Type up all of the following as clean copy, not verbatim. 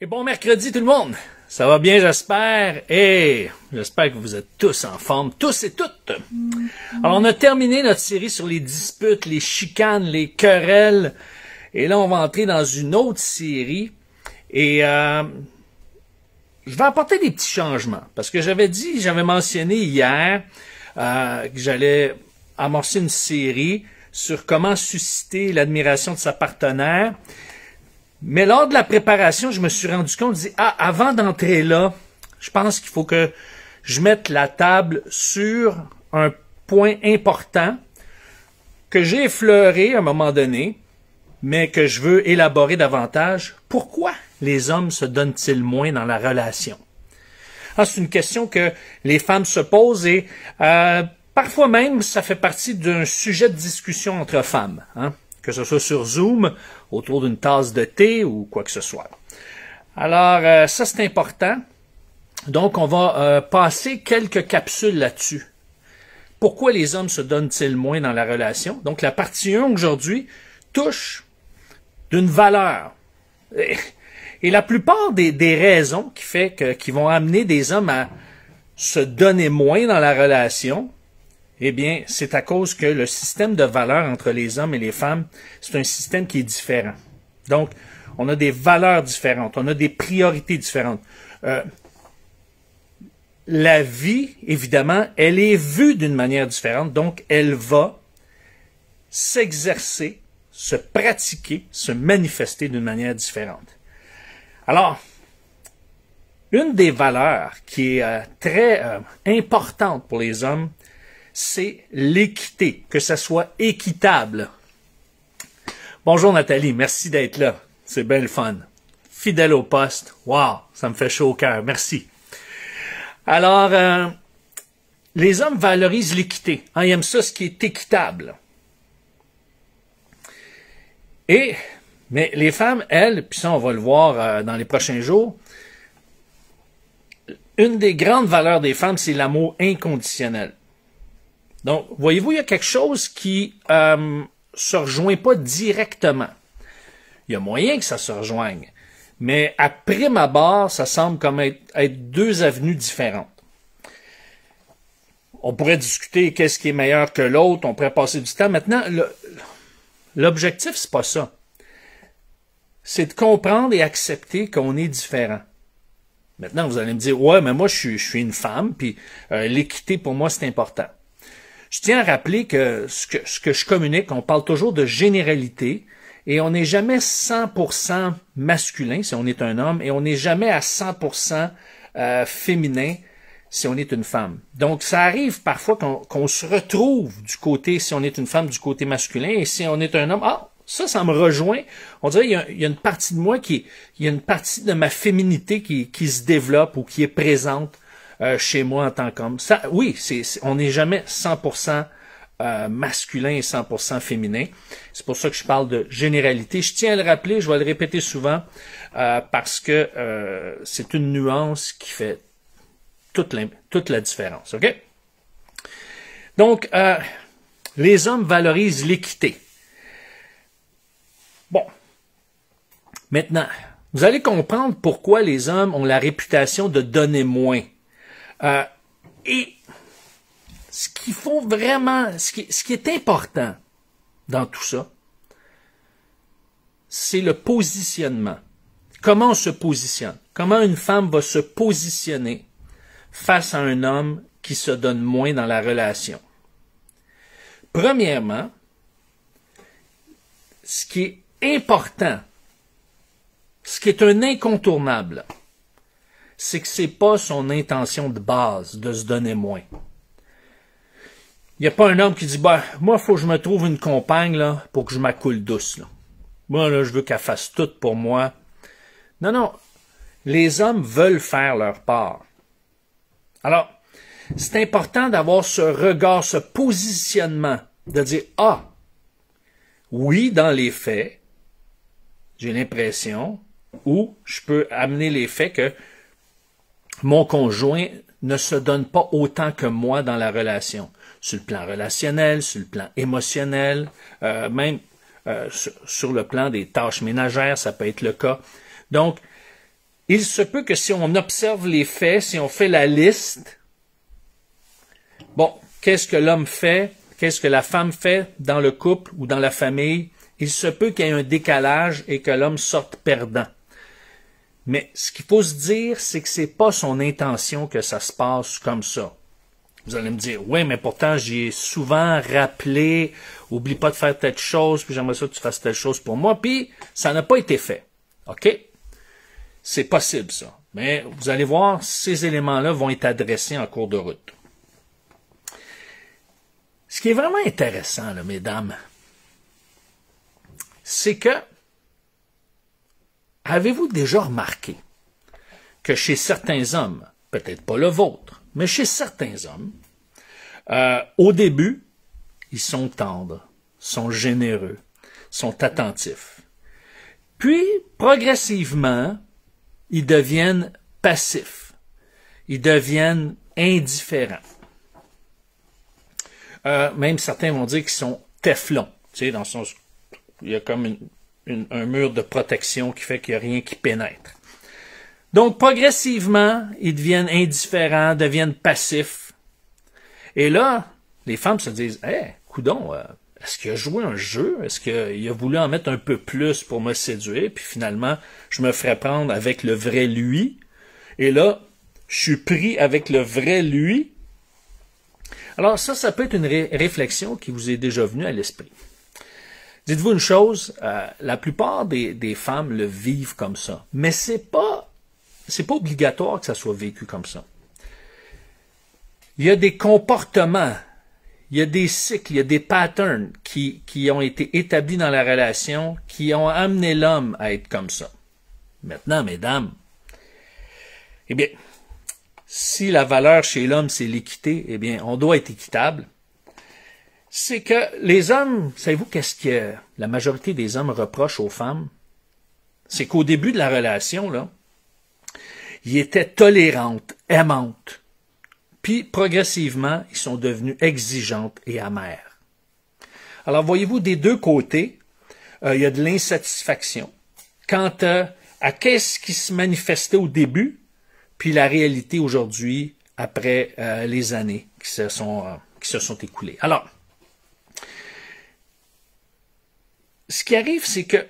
Et bon mercredi tout le monde! Ça va bien, j'espère, et j'espère que vous êtes tous en forme, tous et toutes. Alors, on a terminé notre série sur les disputes, les chicanes, les querelles, et là, on va entrer dans une autre série, et je vais apporter des petits changements, parce que j'avais mentionné hier que j'allais amorcer une série sur comment susciter l'admiration de sa partenaire. Mais lors de la préparation, je me suis rendu compte, je dis, avant d'entrer là, je pense qu'il faut que je mette la table sur un point important que j'ai effleuré à un moment donné, mais que je veux élaborer davantage. Pourquoi les hommes se donnent-ils moins dans la relation? C'est une question que les femmes se posent et parfois même, ça fait partie d'un sujet de discussion entre femmes, hein? Que ce soit sur Zoom, autour d'une tasse de thé ou quoi que ce soit. Alors, ça c'est important. Donc, on va passer quelques capsules là-dessus. Pourquoi les hommes se donnent-ils moins dans la relation? Donc, la partie 1 aujourd'hui touche d'une valeur. Et la plupart des raisons qui vont amener des hommes à se donner moins dans la relation, eh bien, c'est à cause que le système de valeurs entre les hommes et les femmes, c'est un système qui est différent. Donc, on a des valeurs différentes, on a des priorités différentes. La vie, évidemment, elle est vue d'une manière différente, donc elle va s'exercer, se pratiquer, se manifester d'une manière différente. Alors, une des valeurs qui est très importante pour les hommes, c'est l'équité, que ça soit équitable. Bonjour Nathalie, merci d'être là. C'est bien le fun. Fidèle au poste. Wow, ça me fait chaud au cœur. Merci. Alors, les hommes valorisent l'équité. Ils aiment ça, ce qui est équitable. Mais les femmes, elles, puis ça on va le voir dans les prochains jours, une des grandes valeurs des femmes, c'est l'amour inconditionnel. Donc, voyez-vous, il y a quelque chose qui se rejoint pas directement. Il y a moyen que ça se rejoigne, mais à prime abord, ça semble comme être deux avenues différentes. On pourrait discuter qu'est-ce qui est meilleur que l'autre, on pourrait passer du temps. Maintenant, l'objectif, c'est pas ça. C'est de comprendre et accepter qu'on est différent. Maintenant, vous allez me dire, ouais, mais moi, je suis une femme, puis l'équité, pour moi, c'est important. Je tiens à rappeler que ce que je communique, on parle toujours de généralité et on n'est jamais 100% masculin si on est un homme et on n'est jamais à 100% féminin si on est une femme. Donc, ça arrive parfois qu'on se retrouve du côté, si on est une femme, du côté masculin et si on est un homme, ça me rejoint. On dirait il y a une partie de moi il y a une partie de ma féminité qui se développe ou qui est présente chez moi en tant qu'homme. Oui, on n'est jamais 100% masculin et 100% féminin. C'est pour ça que je parle de généralité. Je tiens à le rappeler, je vais le répéter souvent, parce que c'est une nuance qui fait toute la différence. OK? Donc, les hommes valorisent l'équité. Bon. Maintenant, vous allez comprendre pourquoi les hommes ont la réputation de donner moins. Et ce qu'il faut vraiment, ce qui est important dans tout ça, c'est le positionnement. Comment on se positionne? Comment une femme va se positionner face à un homme qui se donne moins dans la relation? Premièrement, ce qui est important, ce qui est un incontournable, c'est que c'est pas son intention de base de se donner moins. Il n'y a pas un homme qui dit, moi, il faut que je me trouve une compagne, là, pour que je m'accoule douce, là. Moi, là, je veux qu'elle fasse tout pour moi. Non. Les hommes veulent faire leur part. Alors, c'est important d'avoir ce regard, ce positionnement, de dire, oui, dans les faits, j'ai l'impression, ou je peux amener les faits que mon conjoint ne se donne pas autant que moi dans la relation. Sur le plan relationnel, sur le plan émotionnel, même sur le plan des tâches ménagères, ça peut être le cas. Donc, il se peut que si on observe les faits, si on fait la liste, bon, qu'est-ce que l'homme fait, qu'est-ce que la femme fait dans le couple ou dans la famille, il se peut qu'il y ait un décalage et que l'homme sorte perdant. Mais ce qu'il faut se dire, c'est que c'est pas son intention que ça se passe comme ça. Vous allez me dire, oui, mais pourtant, j'y ai souvent rappelé, oublie pas de faire telle chose, puis j'aimerais ça que tu fasses telle chose pour moi, puis ça n'a pas été fait. OK? C'est possible, ça. Mais vous allez voir, ces éléments-là vont être adressés en cours de route. Ce qui est vraiment intéressant, là, mesdames, c'est que, avez-vous déjà remarqué que chez certains hommes, peut-être pas le vôtre, mais chez certains hommes, au début, ils sont tendres, sont généreux, sont attentifs. Puis, progressivement, ils deviennent passifs, ils deviennent indifférents. Même certains vont dire qu'ils sont téflons, tu sais, dans le sens, il y a comme un mur de protection qui fait qu'il n'y a rien qui pénètre. Donc, progressivement, ils deviennent indifférents, deviennent passifs. Et là, les femmes se disent, « Hey, coudonc, est-ce qu'il a joué un jeu? Est-ce qu'il a voulu en mettre un peu plus pour me séduire? Puis finalement, je me ferais prendre avec le vrai lui. Et là, je suis pris avec le vrai lui. » Alors ça peut être une réflexion qui vous est déjà venue à l'esprit. Dites-vous une chose, la plupart des femmes le vivent comme ça, mais c'est pas obligatoire que ça soit vécu comme ça. Il y a des comportements, il y a des cycles, il y a des patterns qui ont été établis dans la relation, qui ont amené l'homme à être comme ça. Maintenant, mesdames, eh bien, si la valeur chez l'homme, c'est l'équité, eh bien, on doit être équitable. C'est que les hommes, savez-vous qu'est-ce que la majorité des hommes reprochent aux femmes? C'est qu'au début de la relation, là, ils étaient tolérantes, aimantes. Puis, progressivement, ils sont devenus exigeantes et amères. Alors, voyez-vous, des deux côtés, il y a de l'insatisfaction quant à qu'est-ce qui se manifestait au début, puis la réalité aujourd'hui, après les années qui se sont écoulées. Alors, ce qui arrive, c'est que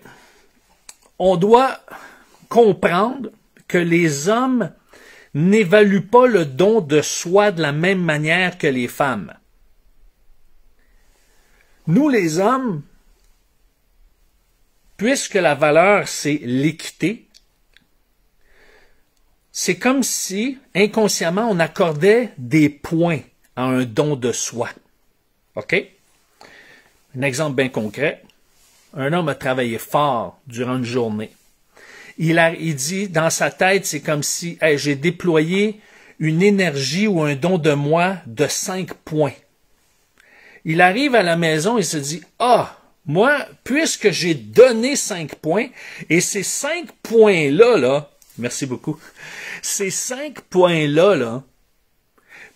on doit comprendre que les hommes n'évaluent pas le don de soi de la même manière que les femmes. Nous, les hommes, puisque la valeur, c'est l'équité, c'est comme si, inconsciemment, on accordait des points à un don de soi. OK? Un exemple bien concret. Un homme a travaillé fort durant une journée. Il dit, dans sa tête, c'est comme si hey, j'ai déployé une énergie ou un don de moi de 5 points. Il arrive à la maison et se dit, moi, puisque j'ai donné 5 points, et ces 5 points-là, là, merci beaucoup, ces 5 points-là, là,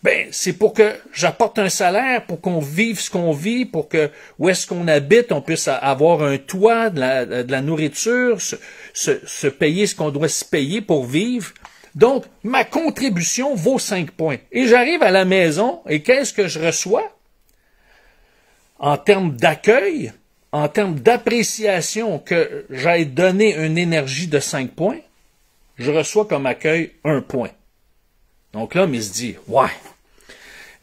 ben, c'est pour que j'apporte un salaire, pour qu'on vive ce qu'on vit, pour que où est-ce qu'on habite, on puisse avoir un toit, de la nourriture, se payer ce qu'on doit se payer pour vivre. Donc, ma contribution vaut 5 points. Et j'arrive à la maison, et qu'est-ce que je reçois? En termes d'accueil, en termes d'appréciation que j'ai donné une énergie de 5 points, je reçois comme accueil 1 point. Donc l'homme, il se dit, ouais,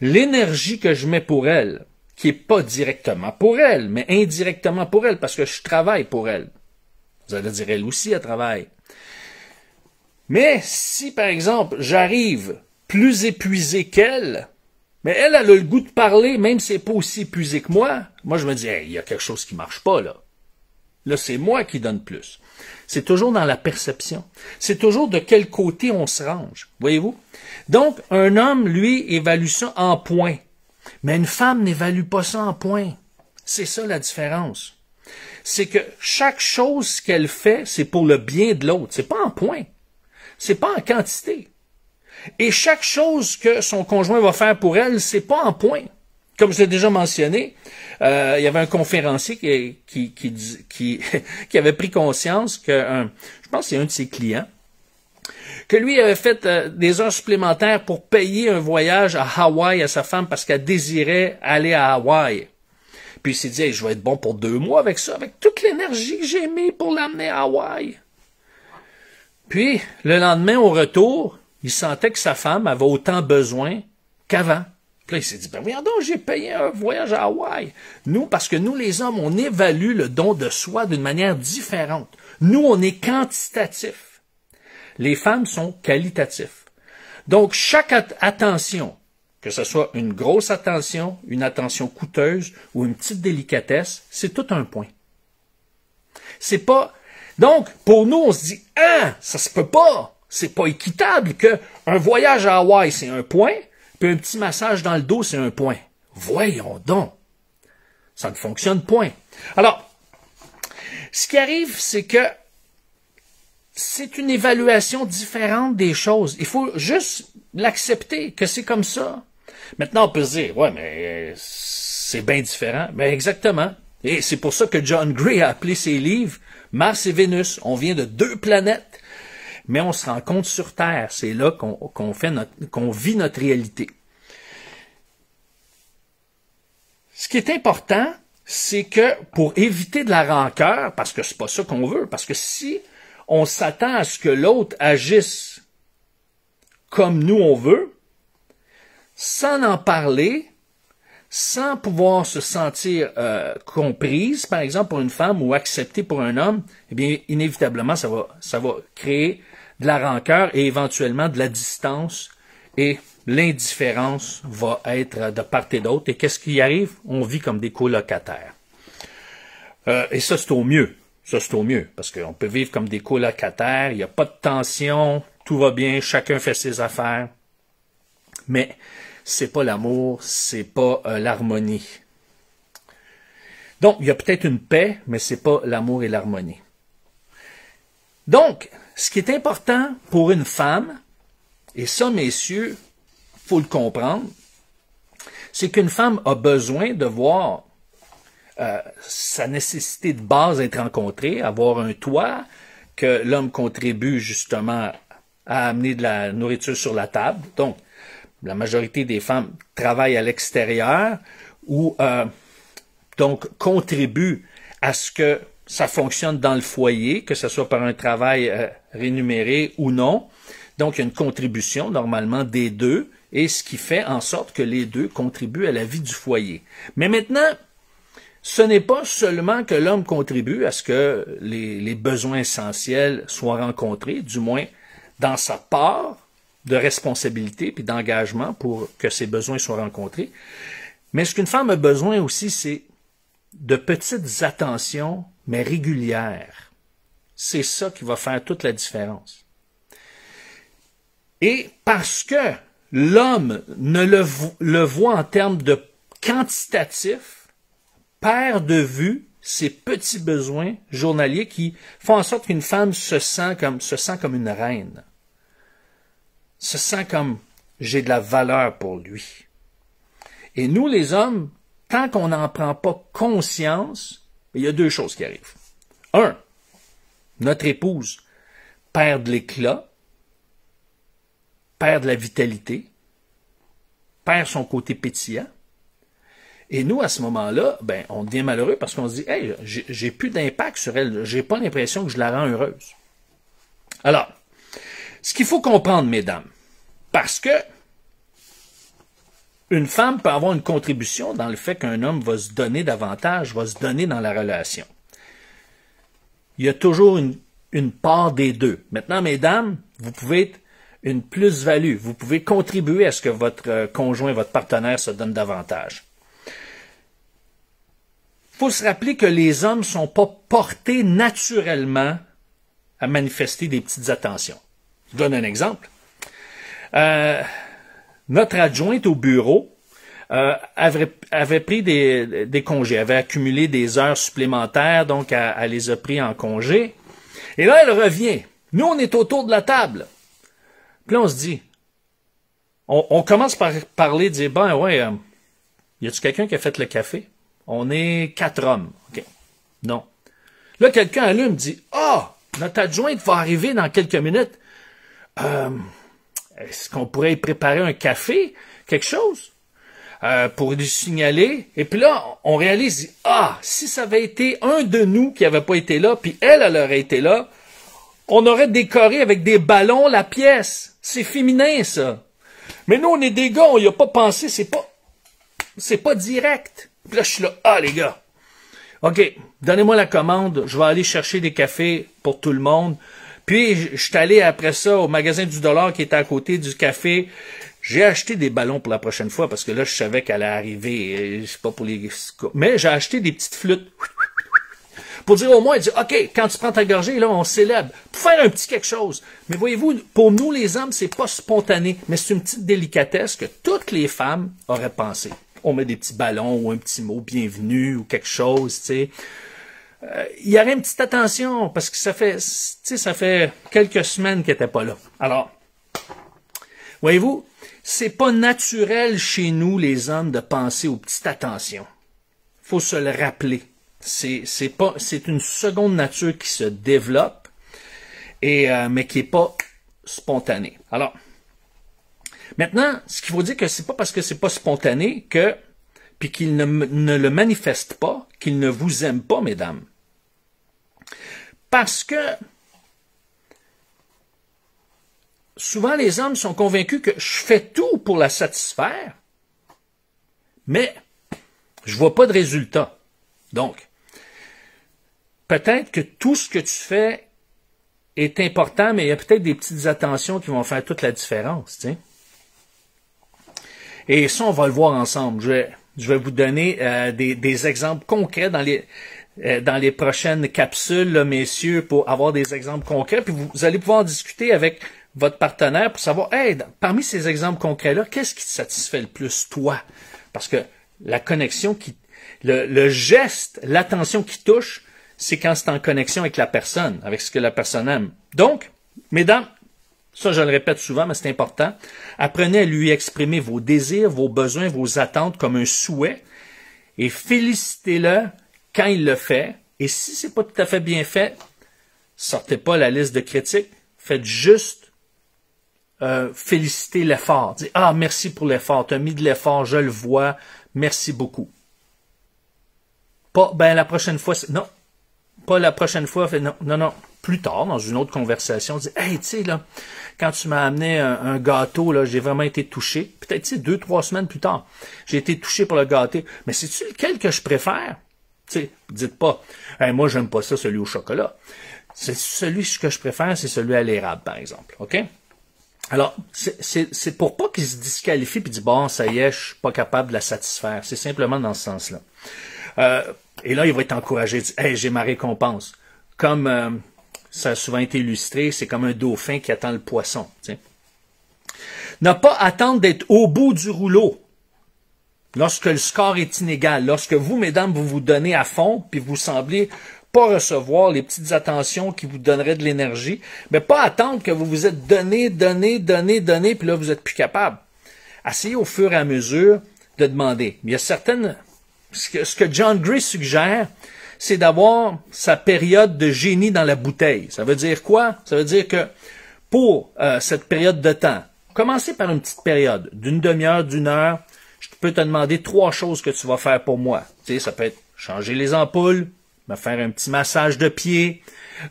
l'énergie que je mets pour elle, qui est pas directement pour elle, mais indirectement pour elle, parce que je travaille pour elle. Vous allez dire, elle aussi, elle travaille. Mais si, par exemple, j'arrive plus épuisé qu'elle, mais elle a le goût de parler, même si elle n'est pas aussi épuisée que moi je me dis, hey, il y a quelque chose qui marche pas, là. Là, c'est moi qui donne plus. C'est toujours dans la perception. C'est toujours de quel côté on se range. Voyez-vous? Donc, un homme, lui, évalue ça en points. Mais une femme n'évalue pas ça en points. C'est ça la différence. C'est que chaque chose qu'elle fait, c'est pour le bien de l'autre. C'est pas en points. C'est pas en quantité. Et chaque chose que son conjoint va faire pour elle, c'est pas en points. Comme je l'ai déjà mentionné, il y avait un conférencier qui avait pris conscience que, je pense que c'est un de ses clients, que lui avait fait des heures supplémentaires pour payer un voyage à Hawaï à sa femme parce qu'elle désirait aller à Hawaï. Puis il s'est dit, hey, je vais être bon pour 2 mois avec ça, avec toute l'énergie que j'ai mis pour l'amener à Hawaï. Puis, le lendemain, au retour, il sentait que sa femme avait autant besoin qu'avant. Puis là, il s'est dit, ben voyons donc, j'ai payé un voyage à Hawaï. Nous, parce que nous, les hommes, on évalue le don de soi d'une manière différente. Nous, on est quantitatif. Les femmes sont qualitatifs. Donc, chaque attention, que ce soit une grosse attention, une attention coûteuse ou une petite délicatesse, c'est tout un point. C'est pas... Donc, pour nous, on se dit, ah, ça se peut pas. C'est pas équitable que un voyage à Hawaï, c'est un point, puis un petit massage dans le dos, c'est un point. Voyons donc. Ça ne fonctionne point. Alors, ce qui arrive, c'est que c'est une évaluation différente des choses. Il faut juste l'accepter, que c'est comme ça. Maintenant, on peut se dire, ouais, mais c'est bien différent. Ben exactement. Et c'est pour ça que John Gray a appelé ses livres Mars et Vénus. On vient de 2 planètes, mais on se rencontre sur Terre. C'est là qu'on vit notre réalité. Ce qui est important, c'est que pour éviter de la rancœur, parce que c'est pas ça qu'on veut, parce que si on s'attend à ce que l'autre agisse comme nous on veut, sans en parler, sans pouvoir se sentir comprise, par exemple pour une femme, ou acceptée pour un homme, eh bien, inévitablement, ça va créer de la rancœur et éventuellement de la distance, et l'indifférence va être de part et d'autre. Et qu'est-ce qui arrive? On vit comme des colocataires. Et ça, c'est au mieux. Ça, c'est au mieux, parce qu'on peut vivre comme des colocataires, il n'y a pas de tension, tout va bien, chacun fait ses affaires. Mais c'est pas l'amour, c'est pas l'harmonie. Donc, il y a peut-être une paix, mais c'est pas l'amour et l'harmonie. Donc, ce qui est important pour une femme, et ça, messieurs, faut le comprendre, c'est qu'une femme a besoin de voir sa nécessité de base être rencontrée, avoir un toit, que l'homme contribue justement à amener de la nourriture sur la table. Donc, la majorité des femmes travaillent à l'extérieur ou donc contribuent à ce que ça fonctionne dans le foyer, que ce soit par un travail rémunéré ou non. Donc, il y a une contribution normalement des deux, et ce qui fait en sorte que les deux contribuent à la vie du foyer. Mais maintenant, ce n'est pas seulement que l'homme contribue à ce que les besoins essentiels soient rencontrés, du moins dans sa part de responsabilité puis d'engagement pour que ces besoins soient rencontrés. Mais ce qu'une femme a besoin aussi, c'est de petites attentions, mais régulières. C'est ça qui va faire toute la différence. Et parce que l'homme ne le voit en termes de quantitatif, perd de vue ces petits besoins journaliers qui font en sorte qu'une femme se sent comme une reine. Se sent comme j'ai de la valeur pour lui. Et nous, les hommes, tant qu'on n'en prend pas conscience, il y a 2 choses qui arrivent. 1, notre épouse perd de l'éclat, perd de la vitalité, perd son côté pétillant. Et nous, à ce moment-là, ben, on devient malheureux parce qu'on se dit, hey, j'ai plus d'impact sur elle, j'ai pas l'impression que je la rends heureuse. Alors, ce qu'il faut comprendre, mesdames, parce que une femme peut avoir une contribution dans le fait qu'un homme va se donner davantage, va se donner dans la relation. Il y a toujours une part des deux. Maintenant, mesdames, vous pouvez être une plus-value. Vous pouvez contribuer à ce que votre conjoint, votre partenaire se donne davantage. Il faut se rappeler que les hommes ne sont pas portés naturellement à manifester des petites attentions. Je donne un exemple. Notre adjointe au bureau avait pris des congés, avait accumulé des heures supplémentaires, donc elle les a pris en congé. Et là, elle revient. Nous, on est autour de la table. Puis là, on se dit, on commence par parler, dire, ben ouais, y a-tu quelqu'un qui a fait le café? On est 4 hommes. OK. Non. Là, quelqu'un allume, dit, notre adjointe va arriver dans quelques minutes. Est-ce qu'on pourrait y préparer un café, quelque chose, pour lui signaler? Et puis là, on réalise, si ça avait été un de nous qui n'avait pas été là, puis elle aurait été là, on aurait décoré avec des ballons la pièce. C'est féminin, ça. Mais nous, on est des gars, on y a pas pensé, c'est pas direct. Puis là, je suis là, les gars, OK, donnez-moi la commande, je vais aller chercher des cafés pour tout le monde. Puis, je suis allé après ça au magasin du dollar qui était à côté du café. J'ai acheté des ballons pour la prochaine fois parce que là, je savais qu'elle allait arriver. Je sais pas pour les... Mais j'ai acheté des petites flûtes. Pour dire au moins, dire, OK, quand tu prends ta gorgée, là, on célèbre. Pour faire un petit quelque chose. Mais voyez-vous, pour nous, les hommes, c'est pas spontané. Mais c'est une petite délicatesse que toutes les femmes auraient pensé. On met des petits ballons ou un petit mot bienvenue ou quelque chose, tu sais. Il y aurait une petite attention parce que ça fait quelques semaines qu'elle n'était pas là. Alors, voyez-vous, c'est pas naturel chez nous, les hommes, de penser aux petites attentions. Faut se le rappeler. C'est une seconde nature qui se développe, mais qui est pas spontanée. Alors, maintenant, ce qu'il faut dire que c'est pas parce que c'est pas spontané puis qu'il ne le manifeste pas, qu'il ne vous aime pas, mesdames. Parce que souvent les hommes sont convaincus que je fais tout pour la satisfaire, mais je vois pas de résultat. Donc, peut-être que tout ce que tu fais est important, mais il y a peut-être des petites attentions qui vont faire toute la différence, tu sais. Et ça, on va le voir ensemble. Je vais vous donner des exemples concrets dans les prochaines capsules, là, messieurs, pour avoir des exemples concrets. Puis vous allez pouvoir discuter avec votre partenaire pour savoir, parmi ces exemples concrets-là, qu'est-ce qui te satisfait le plus, toi? Parce que la connexion le geste, l'attention qui touche, c'est quand c'est en connexion avec la personne, avec ce que la personne aime. Donc, mesdames, ça je le répète souvent, mais c'est important, apprenez à lui exprimer vos désirs, vos besoins, vos attentes comme un souhait et félicitez-le quand il le fait. Et si c'est pas tout à fait bien fait, sortez pas la liste de critiques, faites juste féliciter l'effort. Dites, merci pour l'effort, tu as mis de l'effort, je le vois, merci beaucoup. Pas, la prochaine fois, non. Pas la prochaine fois, non. Plus tard, dans une autre conversation, dit, tu sais, là, quand tu m'as amené un gâteau, là, j'ai vraiment été touché. Peut-être, 2-3 semaines plus tard, j'ai été touché pour le gâteau. Mais c'est-tu lequel que je préfère? Tu sais, dites pas, moi, j'aime pas ça, celui au chocolat. C'est celui que je préfère, c'est celui à l'érable, par exemple. OK? Alors, c'est pour pas qu'il se disqualifie puis dit, bon, ça y est, je suis pas capable de la satisfaire. C'est simplement dans ce sens-là. Et là, il va être encouragé, il dit, j'ai ma récompense. Comme ça a souvent été illustré, c'est comme un dauphin qui attend le poisson. T'sais. Ne pas attendre d'être au bout du rouleau lorsque le score est inégal. Lorsque vous, mesdames, vous vous donnez à fond, puis vous semblez pas recevoir les petites attentions qui vous donneraient de l'énergie, mais pas attendre que vous vous êtes donné, puis là, vous n'êtes plus capable. Essayez au fur et à mesure de demander. Il y a certaines... Ce que John Gray suggère, c'est d'avoir sa période de génie dans la bouteille. Ça veut dire quoi? Ça veut dire que pour cette période de temps, commencez par une petite période d'une demi-heure, d'une heure. Je peux te demander 3 choses que tu vas faire pour moi. Tu sais, ça peut être changer les ampoules, me faire un petit massage de pied,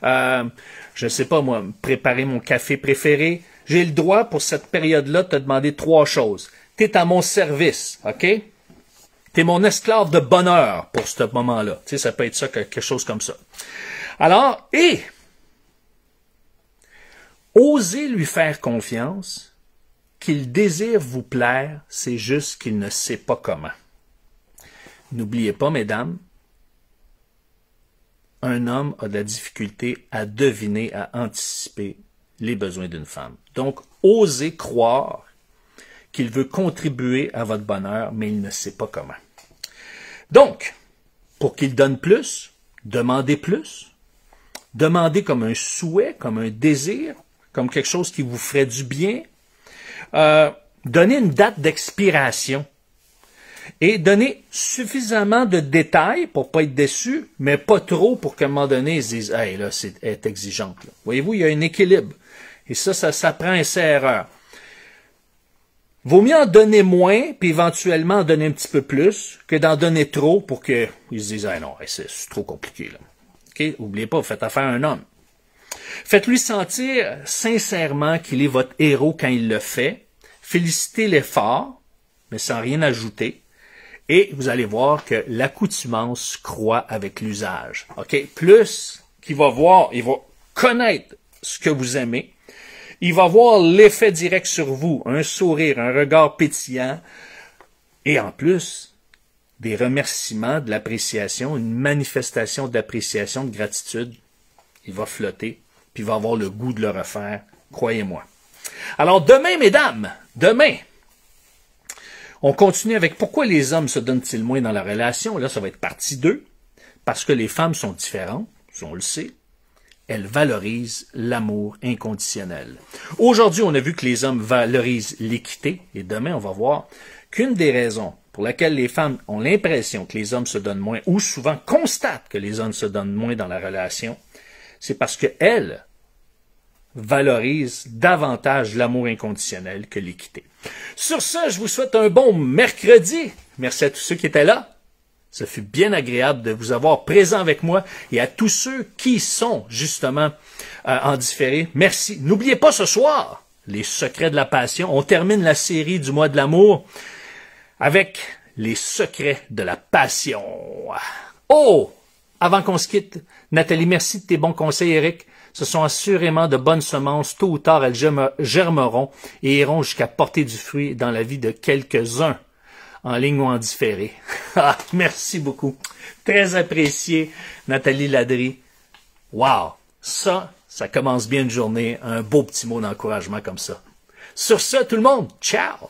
je sais pas moi, préparer mon café préféré. J'ai le droit pour cette période-là de te demander 3 choses. Tu es à mon service, OK? T'es mon esclave de bonheur pour ce moment-là. Tu sais, ça peut être ça, quelque chose comme ça. Alors, osez lui faire confiance, qu'il désire vous plaire, c'est juste qu'il ne sait pas comment. N'oubliez pas, mesdames, un homme a de la difficulté à deviner, à anticiper les besoins d'une femme. Donc, osez croire qu'il veut contribuer à votre bonheur, mais il ne sait pas comment. Donc, pour qu'il donne plus, demandez plus. Demandez comme un souhait, comme un désir, comme quelque chose qui vous ferait du bien. Donnez une date d'expiration. Et donnez suffisamment de détails pour pas être déçu, mais pas trop pour qu'à un moment donné, ils se disent, hey, là, elle est exigeante. Là. Voyez-vous, il y a un équilibre. Et ça prend un erreur. Vaut mieux en donner moins, puis éventuellement en donner un petit peu plus, que d'en donner trop pour qu'ils se disent « Ah non, c'est trop compliqué. » là. Okay? Oubliez pas, vous faites affaire à un homme. Faites-lui sentir sincèrement qu'il est votre héros quand il le fait. Félicitez l'effort, mais sans rien ajouter. Et vous allez voir que l'accoutumance croît avec l'usage. Okay? Plus qu'il va voir, il va connaître ce que vous aimez. Il va voir l'effet direct sur vous, un sourire, un regard pétillant. Et en plus, des remerciements, de l'appréciation, une manifestation d'appréciation, de gratitude. Il va flotter, puis il va avoir le goût de le refaire, croyez-moi. Alors demain, mesdames, demain, on continue avec pourquoi les hommes se donnent-ils moins dans la relation. Là, ça va être partie 2, parce que les femmes sont différentes, on le sait. Elles valorisent l'amour inconditionnel. Aujourd'hui, on a vu que les hommes valorisent l'équité, et demain, on va voir qu'une des raisons pour laquelle les femmes ont l'impression que les hommes se donnent moins, ou souvent constatent que les hommes se donnent moins dans la relation, c'est parce qu'elles valorisent davantage l'amour inconditionnel que l'équité. Sur ce, je vous souhaite un bon mercredi. Merci à tous ceux qui étaient là. Ça fut bien agréable de vous avoir présent avec moi et à tous ceux qui sont justement en différé. Merci. N'oubliez pas ce soir, les secrets de la passion. On termine la série du mois de l'amour avec les secrets de la passion. Oh! Avant qu'on se quitte, Nathalie, merci de tes bons conseils, Eric. Ce sont assurément de bonnes semences. Tôt ou tard, elles germeront et iront jusqu'à porter du fruit dans la vie de quelques-uns, en ligne ou en différé. Merci beaucoup. Très apprécié, Nathalie Ladry. Wow! Ça commence bien une journée. Un beau petit mot d'encouragement comme ça. Sur ce, tout le monde, ciao!